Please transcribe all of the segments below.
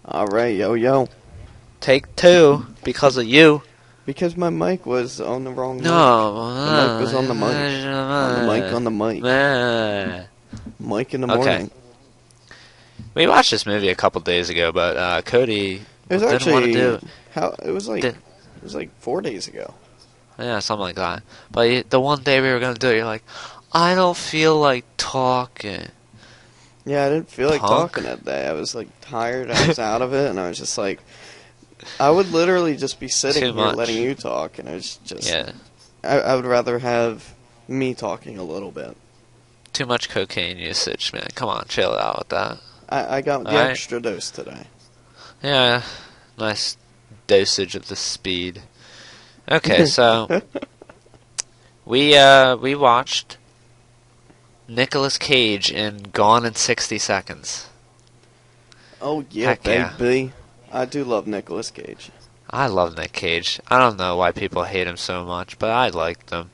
All right, yo, yo. Take two because of you. Because my mic was on the wrong mic. No. The mic was on the mic. On the mic, on the mic. Mic in the Okay. morning. We watched this movie a couple days ago, but Cody It was didn't want to actually do it. it was like 4 days ago. Yeah, something like that. But the one day we were going to do it, you're like, I don't feel like talking. Yeah, I didn't feel like Punk. talking that day. I was like tired. I was out of it, and I was just like, I would literally just be sitting Too here much. letting you talk, and I was just, Yeah. I would rather have me talking a little bit. Too much cocaine usage, man. Come on, chill out with that. I got the Alright. extra dose today. Yeah, nice dosage of the speed. Okay, so we watched Nicolas Cage in Gone in 60 Seconds. Oh yeah, Heck yeah. baby. I do love Nicolas Cage. I love Nick Cage. I don't know why people hate him so much, but I liked him.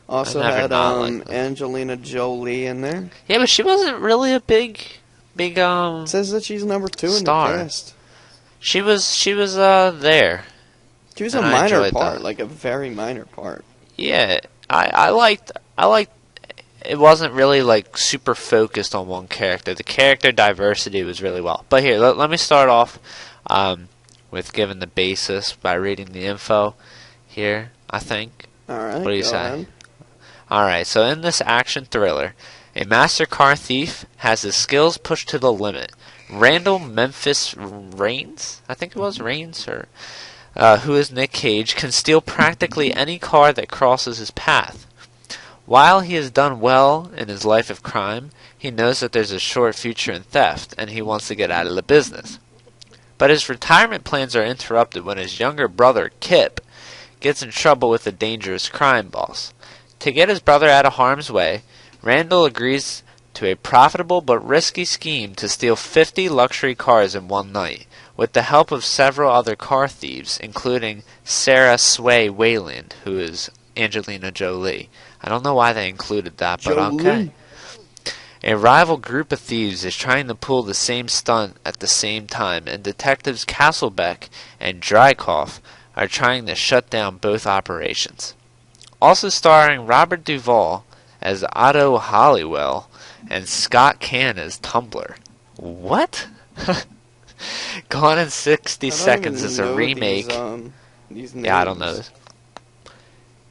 Also I never had not liked him. Angelina Jolie in there. Yeah, but she wasn't really a big It says that she's number 2 Star. in the cast. She was there. She was And a I minor enjoyed part, that. like a very minor part. Yeah, I liked it wasn't really like super focused on one character. The character diversity was really well. But here, let me start off with giving the basis by reading the info here, I think. All right. What do you go say? ahead. Alright, so in this action thriller, a master car thief has his skills pushed to the limit. Randall Memphis Raines, I think it was Raines, or who is Nick Cage, can steal practically any car that crosses his path. While he has done well in his life of crime, he knows that there's a short future in theft, and he wants to get out of the business. But his retirement plans are interrupted when his younger brother, Kip, gets in trouble with a dangerous crime boss. To get his brother out of harm's way, Randall agrees to a profitable but risky scheme to steal 50 luxury cars in one night, with the help of several other car thieves, including Sarah Sway Wayland, who is Angelina Jolie. I don't know why they included that, but Jolie. okay. A rival group of thieves is trying to pull the same stunt at the same time, and detectives Castlebeck and Drykoff are trying to shut down both operations. Also starring Robert Duvall as Otto Halliwell and Scott Caan as Tumbler. What? Gone in 60 I don't Seconds even is a know remake. These Yeah, I don't know names. this.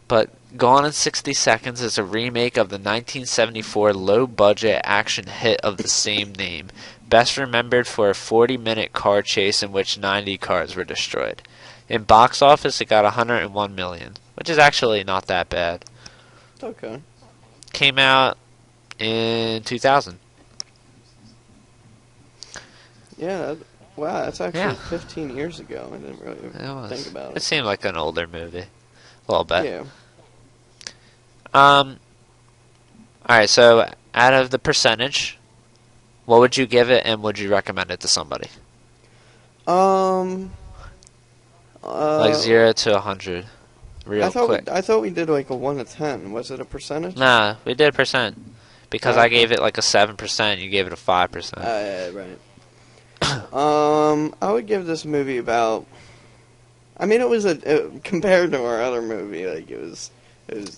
But Gone in 60 Seconds is a remake of the 1974 low-budget action hit of the same name, best remembered for a 40-minute car chase in which 90 cars were destroyed. In box office, it got 101 million, which is actually not that bad. Okay. Came out in 2000. Yeah. Wow, that's actually Yeah. 15 years ago. I didn't really It was. think about It it. seemed like an older movie, a little bit. Yeah. All right. So, out of the percentage, what would you give it, and would you recommend it to somebody? Like 0 to 100, real quick. I thought we did like a 1 to 10. Was it a percentage? Nah, we did percent because I gave it like a 7%. You gave it a 5%. Yeah, right. I would give this movie about. I mean, it was compared to our other movie, like it was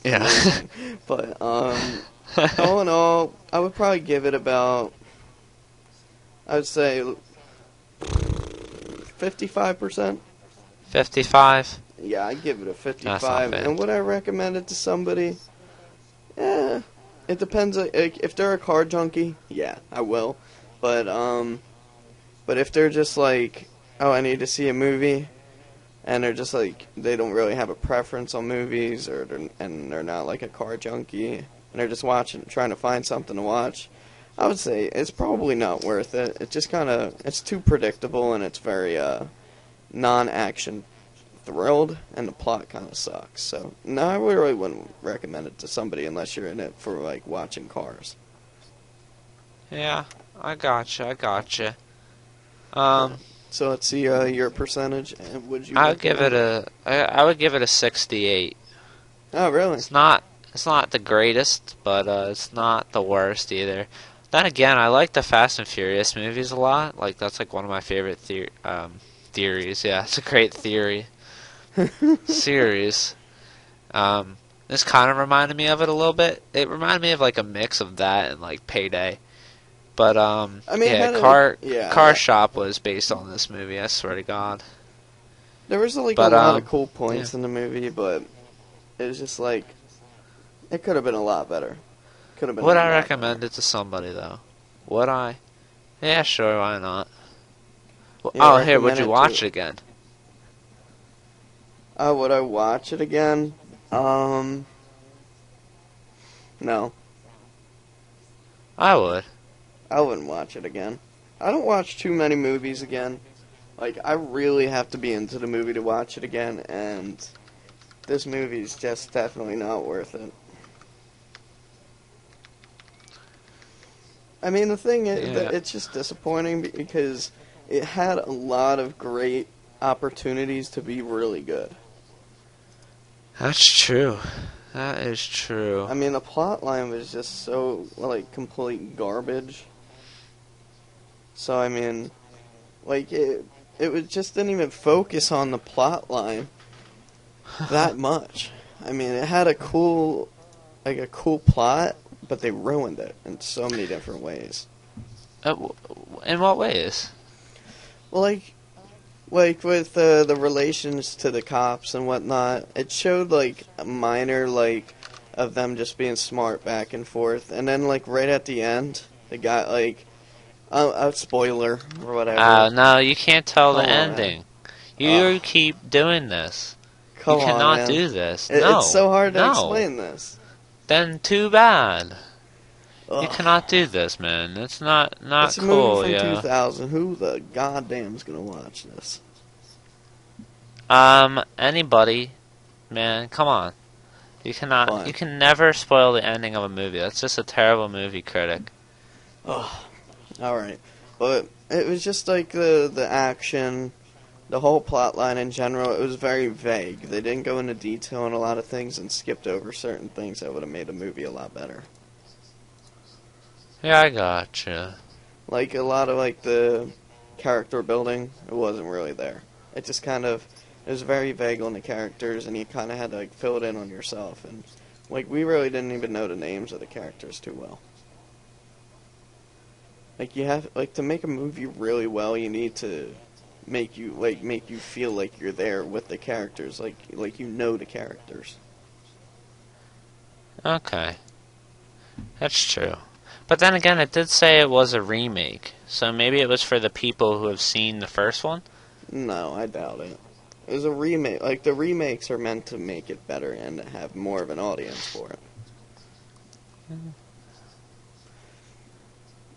Yeah. amazing. But all in all, I would probably give it about. I would say 55%. 55. Yeah, I'd give it a That's not 55. bad. And would I recommend it to somebody? Yeah, it depends. Like, if they're a car junkie, yeah, I will. But if they're just like, oh, I need to see a movie, and they're just like, they don't really have a preference on movies, and they're not like a car junkie, and they're just trying to find something to watch, I would say it's probably not worth it. It just it's too predictable, and it's very non-action thrilled, and the plot kind of sucks. So no, I really wouldn't recommend it to somebody unless you're in it for like watching cars. Yeah, I gotcha. So let's see your percentage. And would you? I would give it recommend I would give it a 68. Oh, really? It's not the greatest, but it's not the worst either. Then again, I like the Fast and Furious movies a lot. Like that's like one of my favorite theories. Yeah, it's a great theory series. Um, this kind of reminded me of it a little bit. It reminded me of like a mix of that and like Payday. But I mean, yeah, kind of like, Car yeah. Shop was based on this movie. I swear to God. There was like a But lot of cool yeah. points in the movie, but it was just like it could have been a lot better. Could have been a Would I lot recommend better. it to somebody though? Would I? Yeah, sure. Why not? Well, Yeah, oh, here, would recommend you it watch to. it again? Would I watch it again? No, I would. I wouldn't watch it again. I don't watch too many movies again. Like, I really have to be into the movie to watch it again, and this movie's just definitely not worth it. I mean, the thing is Yeah, that it's just disappointing because it had a lot of great opportunities to be really good. that's true. That is true. I mean, the plot line was just so, like, complete garbage. So, I mean, like, it was just didn't even focus on the plot line that much. I mean, it had a cool plot, but they ruined it in so many different ways. In what ways? Well, like with the relations to the cops and whatnot, it showed like a minor like of them just being smart back and forth, and then like right at the end, they got like a spoiler or whatever. No, you can't tell the Come on, man. ending. You Ugh, keep doing this. You come on, cannot man. do this. It's No, so hard to no. explain this. Then too bad. You Ugh. cannot do this, man. It's not It's a movie cool. from Yeah. 2000. Who the goddamn's gonna watch this? Anybody, man, come on. You cannot. Fine. You can never spoil the ending of a movie. That's just a terrible movie critic. Ugh. All right, but it was just like the action, the whole plot line in general. It was very vague. They didn't go into detail on a lot of things and skipped over certain things that would have made the movie a lot better. Yeah, I gotcha. Like a lot of like the character building, it wasn't really there. It just kind of it was very vague on the characters, and you kind of had to like fill it in on yourself. And like we really didn't even know the names of the characters too well. Like you have like to make a movie really well, you need to make you feel like you're there with the characters, like you know the characters. Okay, that's true. But then again, it did say it was a remake, so maybe it was for the people who have seen the first one. No, I doubt it. It was a remake. Like the remakes are meant to make it better and to have more of an audience for it.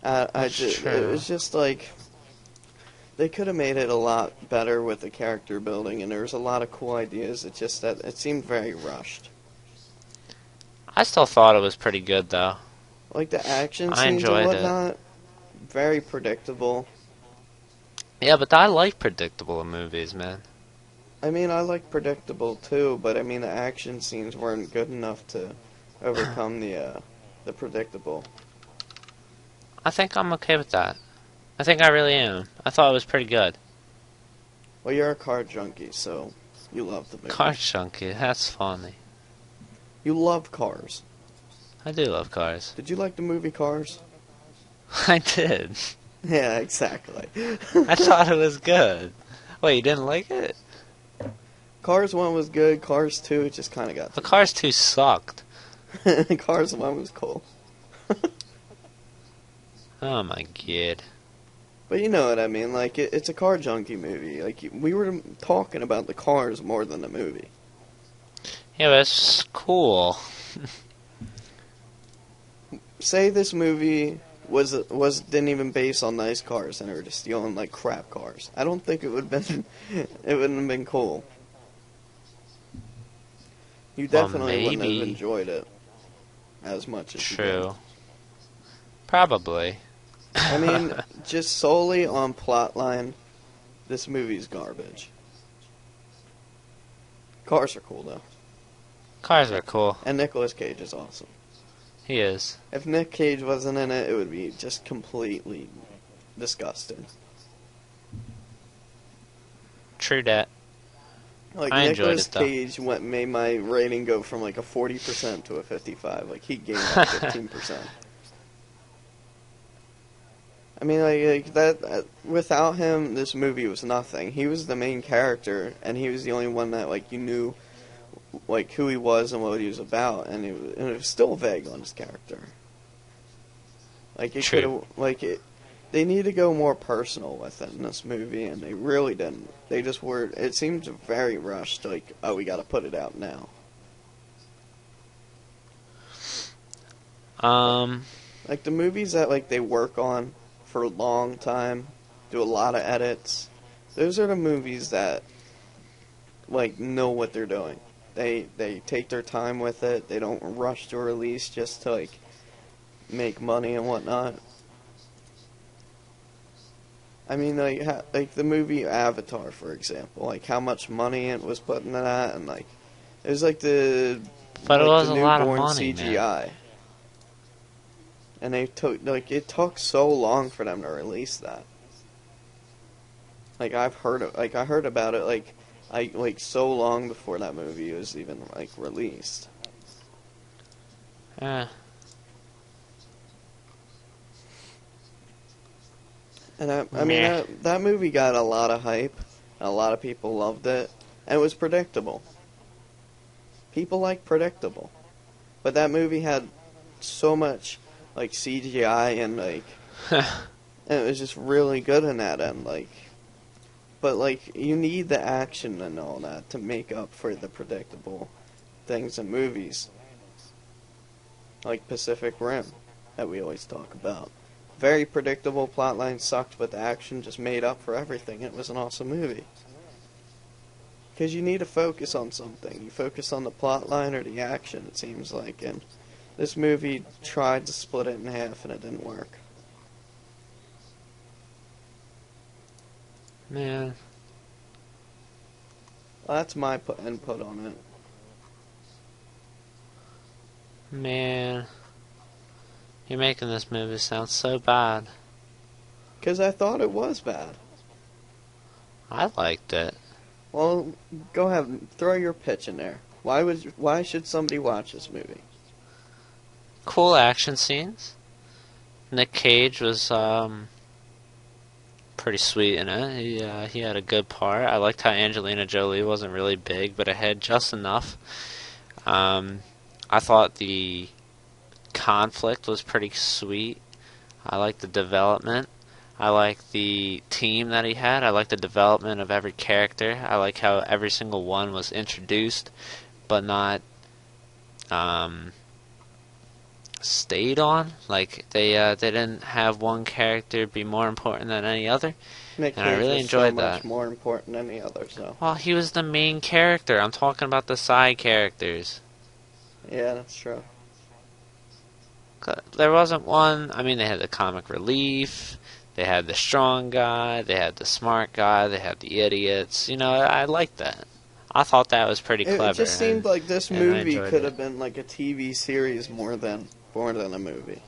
That's It true. was just like they could have made it a lot better with the character building, and there was a lot of cool ideas. It's just that it seemed very rushed. I still thought it was pretty good, though. Like the action I scenes and enjoyed it. whatnot, very predictable. Yeah, but I like predictable movies, man. I mean, I like predictable too, but I mean the action scenes weren't good enough to overcome the predictable. I think I'm okay with that. I think I really am. I thought it was pretty good. Well, you're a car junkie, so you love the movie. Car Chunky, that's funny. You love cars. I do love cars. Did you like the movie Cars? I did. Yeah, exactly. I thought it was good. Wait, you didn't like it? Cars 1 was good. Cars 2, it just kind of got. The Cars 2 sucked. Cars 1 was cool. Oh my god. But you know what I mean. Like, it's a car junkie movie. Like, we were talking about the cars more than the movie. Yeah, but it's cool. Say this movie was didn't even base on nice cars and they were just stealing like crap cars. I don't think it would have been it wouldn't have been cool. You Well, definitely wouldn't maybe. have enjoyed it as much as you did. True. Probably. I mean, just solely on plot line, this movie's garbage. Cars are cool though, Cars are cool. and Nicolas Cage is awesome. He is. If Nick Cage wasn't in it, it would be just completely disgusting. True that. Like, I enjoyed Nicolas it, though. Cage made my rating go from like a 40% to a 55. Like, he gained like 15%. I mean, like that. Without him, this movie was nothing. He was the main character, and he was the only one that like you knew, like who he was and what he was about, and it was still vague on his character. Like it could have, like it. They need to go more personal with it in this movie, and they really didn't. They just were. It seemed very rushed. Like, oh, we got to put it out now. Like the movies that like they work on for a long time, do a lot of edits. Those are the movies that like know what they're doing. They take their time with it. They don't rush to release just to like make money and whatnot. I mean, like the movie Avatar, for example. Like how much money it was put into that, and like it was like But it was the a lot of newborn money, CGI. man. And they took it took so long for them to release that. Like I heard about it like so long before that movie was even like released. Yeah. And I mean that movie got a lot of hype, and a lot of people loved it, and it was predictable. People like predictable, but that movie had so much like CGI and like, and it was just really good in that end. Like, but like you need the action and all that to make up for the predictable things in movies, like Pacific Rim, that we always talk about. Very predictable plotline, sucked, but the action just made up for everything. It was an awesome movie. Because you need to focus on something. You focus on the plotline or the action, it seems like. And this movie tried to split it in half, and it didn't work. Man. Well, that's my input on it. Man. You're making this movie sound so bad. Because I thought it was bad. I liked it. Well, go ahead, throw your pitch in there. Why should somebody watch this movie? Cool action scenes. Nick Cage was pretty sweet in it. He had a good part. I liked how Angelina Jolie wasn't really big, but it had just enough. I thought the conflict was pretty sweet. I liked the development. I liked the team that he had. I liked the development of every character. I like how every single one was introduced, but not stayed on. Like they didn't have one character be more important than any other. Nick And I Cage really was enjoyed so that. much more important than the others, though. Well, he was the main character. I'm talking about the side characters. Yeah, that's true. There wasn't one. I mean, they had the comic relief. They had the strong guy. They had the smart guy. They had the idiots. You know, I liked that. I thought that was pretty clever. It just seemed like this and I movie enjoyed could it. have been like a TV series more than a movie.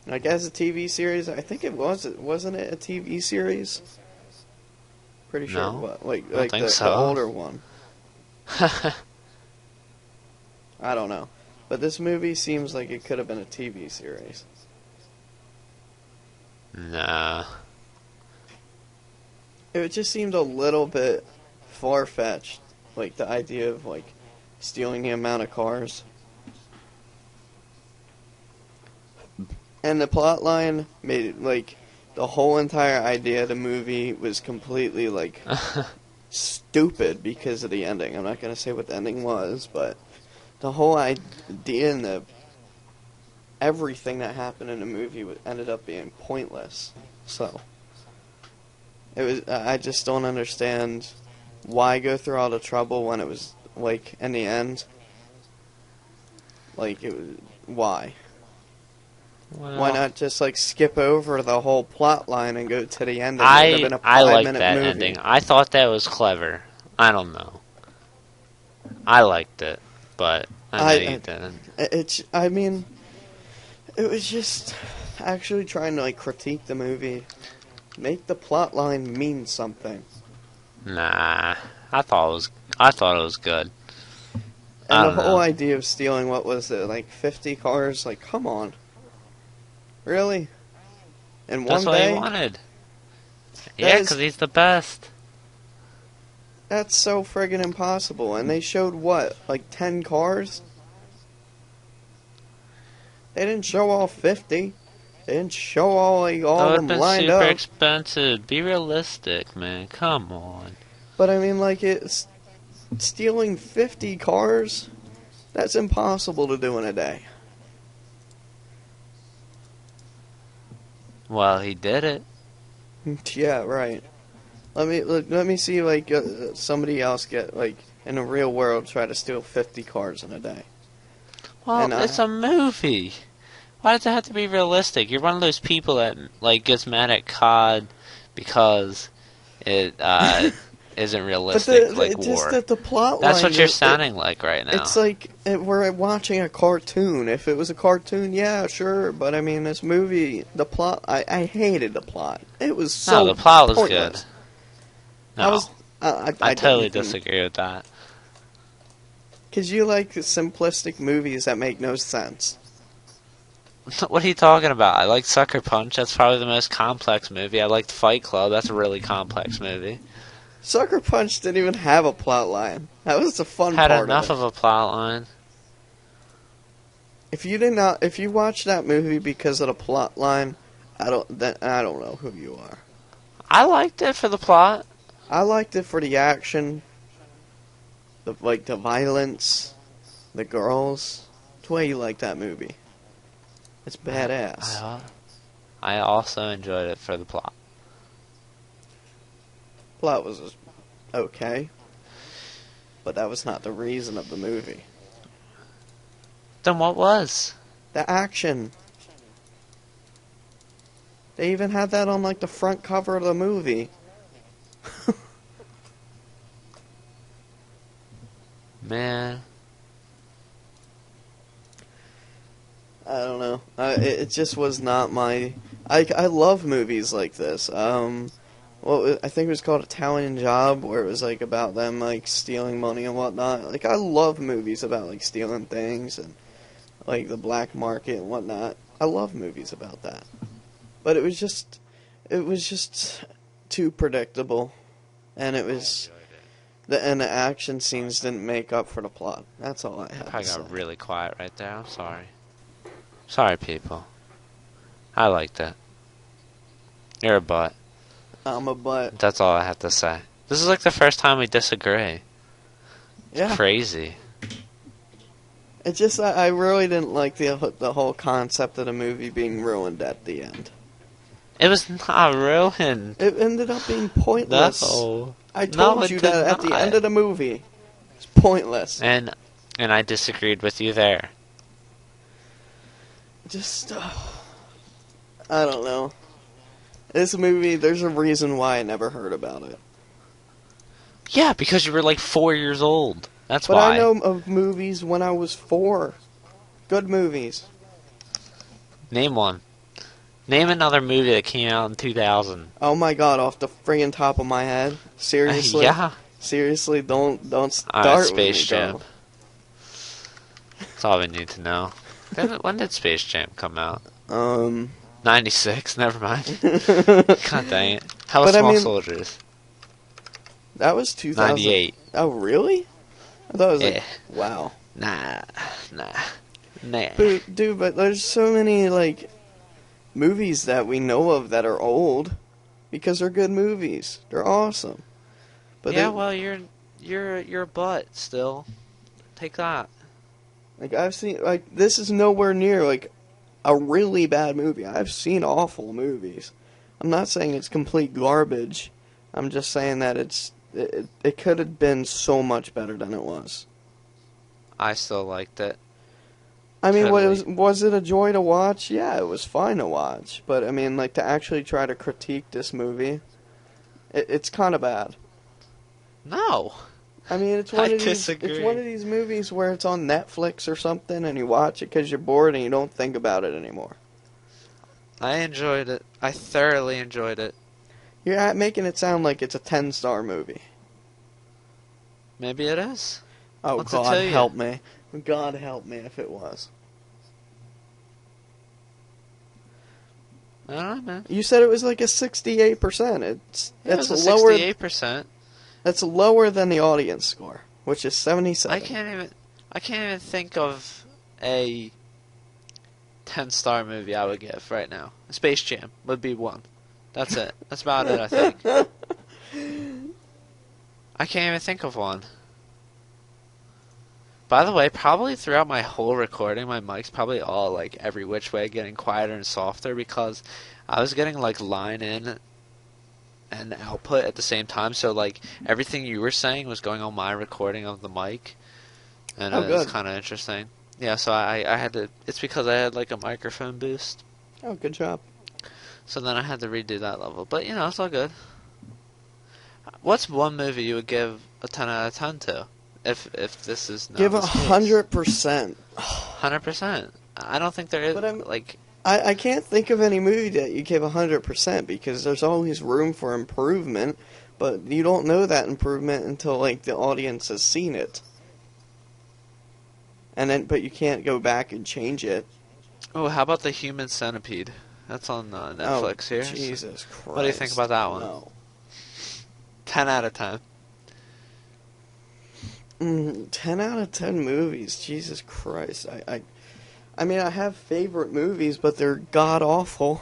Like as a TV series, I think it was. Wasn't it a TV series? Pretty sure No, it was. I don't Like think the so. older one. I don't know. But this movie seems like it could have been a TV series. Nah. It just seemed a little bit far-fetched. Like the idea of like stealing the amount of cars. And the plot line made it like the whole entire idea of the movie was completely like stupid because of the ending. I'm not going to say what the ending was, but the whole idea and everything that happened in the movie ended up being pointless. So it was. I just don't understand why go through all the trouble when it was like in the end. Like it was why. Well, Why not just like skip over the whole plot line and go to the ending? It would I have been a liked 5-minute that movie. ending. I thought that was clever. I don't know. I liked it, but I know you didn't. I mean, it was just actually trying to like critique the movie, make the plot line mean something. Nah, I thought it was good. I And the don't whole know. idea of stealing, what was it, like 50 cars? Like, come on. Really? In That's one what he day? wanted. That Yeah, is- because he's the best. That's so friggin' impossible. And they showed what? Like 10 cars? They didn't show all 50. They didn't show all That of would have them been lined super up. expensive. Be realistic, man. Come on. But I mean, like, it's stealing 50 cars? That's impossible to do in a day. Well, he did it. Yeah, right. Let me see, like, somebody else get, like, in the real world try to steal 50 cars in a day. Well, And it's a movie. Why does it have to be realistic? You're one of those people that like gets mad at COD because it isn't realistic like just war. that the plot That's line, what you're sounding like right now. It's like we're watching a cartoon. If it was a cartoon, yeah, sure. But I mean, this movie, the plot, I hated the plot. It was so no, the plot was pointless. good. No, I totally didn't. disagree with that. Because you like simplistic movies that make no sense. What are you talking about? I like Sucker Punch. That's probably the most complex movie. I liked Fight Club. That's a really complex movie. Sucker Punch didn't even have a plot line. That was the fun Had part enough of it. of a plot line. If you watched that movie because of the plot line, I don't know who you are. I liked it for the plot. I liked it for the action, the violence, the girls. That's why you like that movie. It's badass. I also enjoyed it for the plot. Plot was okay, but that was not the reason of the movie. Then what was? The action. They even had that on like the front cover of the movie. Man. I don't know. It just was not my. I love movies like this. I think it was called Italian Job, where it was like about them like stealing money and whatnot. Like I love movies about like stealing things and like the black market and whatnot. I love movies about that. But it was just too predictable, and the action scenes didn't make up for the plot. That's all I had I to say. got really quiet right there. I'm sorry. Sorry, people. I liked it. You're a butt. I'm a butt. That's all I have to say. This is like the first time we disagree. Yeah. Crazy. It just I really didn't like the whole concept of the movie being ruined at the end. It was not ruined. It ended up being pointless. No. I told No, it you did that at the not. end of the movie. It's pointless. And I disagreed with you there. Just I don't know. This movie, there's a reason why I never heard about it. Yeah, because you were like 4 years old. That's But why. I know of movies when I was 4. Good movies. Name one. Name another movie that came out in 2000. Oh my god, off the friggin' top of my head. Seriously? Yeah. Seriously, don't start Alright, with Space me, Jam. girl. That's all we need to know. When did Space Jam come out? 96, never mind. God dang it. How was But I Small mean- Soldiers? That was 2000. 98. Oh, really? I thought it was like, Yeah. wow. Nah. But there's so many, like, movies that we know of that are old because they're good movies. They're awesome. But yeah, they- well, you're a butt still. Take that. like, I've seen, like, this is nowhere near, like, a really bad movie. I've seen awful movies. I'm not saying it's complete garbage. I'm just saying that it could have been so much better than it was. I still liked it. I mean, Totally. was it a joy to watch? Yeah, it was fine to watch. But, I mean, like, to actually try to critique this movie, it's kind of bad. No. I mean, it's I one of these. disagree. It's one of these movies where it's on Netflix or something, and you watch it because you're bored and you don't think about it anymore. I enjoyed it. I thoroughly enjoyed it. You're making it sound like it's a 10-star movie. Maybe it is. Oh, What's it God tell you? help me. God help me if it was. I don't know, man. You said it was like a 68%. It's Yeah, it was a lower. 68%. That's lower than the audience score, which is 77. I can't even think of a 10-star movie I would give right now. Space Jam would be one. That's it. That's about it, I think. I can't even think of one. By the way, probably throughout my whole recording, my mic's probably all, like, every which way getting quieter and softer because I was getting, like, line in and output at the same time. So, like, everything you were saying was going on my recording of the mic. And Oh, it was good. kind of interesting. Yeah, so I had to... It's because I had, like, a microphone boost. Oh, good job. So then I had to redo that level. But, you know, it's all good. What's one movie you would give a 10 out of 10 to? If this is not Give the case? 100%. 100%. I don't think there is, But I'm- like... I can't think of any movie that you give 100% because there's always room for improvement, but you don't know that improvement until like the audience has seen it. But you can't go back and change it. Oh, how about The Human Centipede? That's on Netflix here. Jesus Christ. What do you think about that one? No. 10 out of 10. 10 out of 10 movies. Jesus Christ. I mean, I have favorite movies, but they're god awful.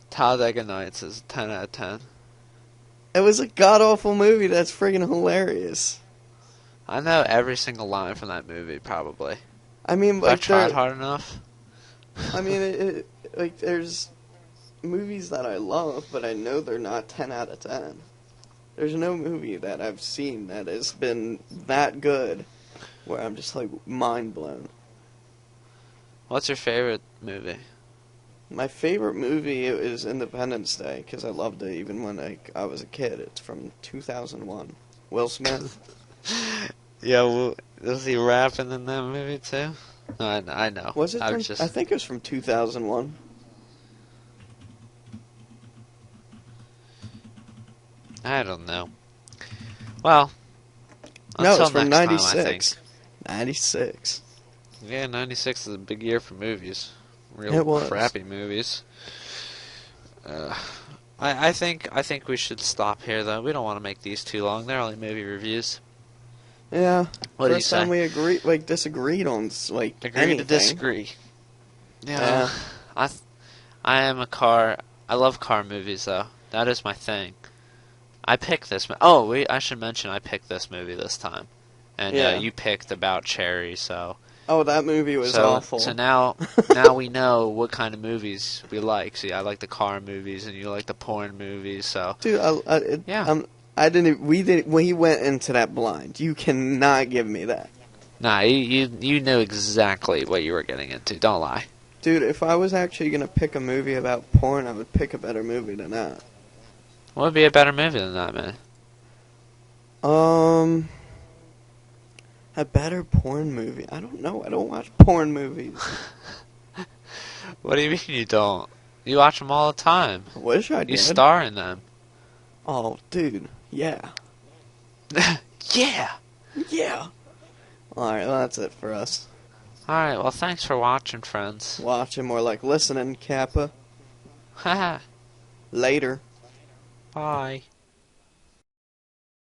Talladega Nights is 10 out of 10. It was a god awful movie that's friggin' hilarious. I know every single line from that movie, probably. I mean, If I like, tried hard enough. I mean, like, there's movies that I love, but I know they're not 10 out of 10. There's no movie that I've seen that has been that good where I'm just, like, mind blown. What's your favorite movie? My favorite movie is Independence Day, because I loved it even when I was a kid. It's from 2001. Will Smith. Yeah, well, was he rapping in that movie too? No, I know. Was it? I think it was from 2001. I don't know. Well, No, until it's from next 96. time, I think. 96. Yeah, 96 is a big year for movies. Real It was. crappy movies. I think we should stop here though. We don't want to make these too long. They're only movie reviews. Yeah. What do you First time say? we disagreed on like Agree anything. to disagree. Yeah. I am a car. I love car movies though. That is my thing. I picked this. I should mention I picked this movie this time, and Yeah. you picked About Cherry. So That movie was awful. So now we know what kind of movies we like. See, I like the car movies, and you like the porn movies. So Dude, Yeah. we went into that blind. You cannot give me that. nah, you knew exactly what you were getting into. Don't lie. Dude, if I was actually going to pick a movie about porn, I would pick a better movie than that. What would be a better movie than that, man? A better porn movie? I don't know. I don't watch porn movies. What do you mean you don't? You watch them all the time. I wish I did. You star in them. Oh, dude. Yeah. Yeah. Yeah. Alright, well, that's it for us. Alright, well, thanks for watching, friends. Watching more like listening, Kappa. Haha. Later. Bye.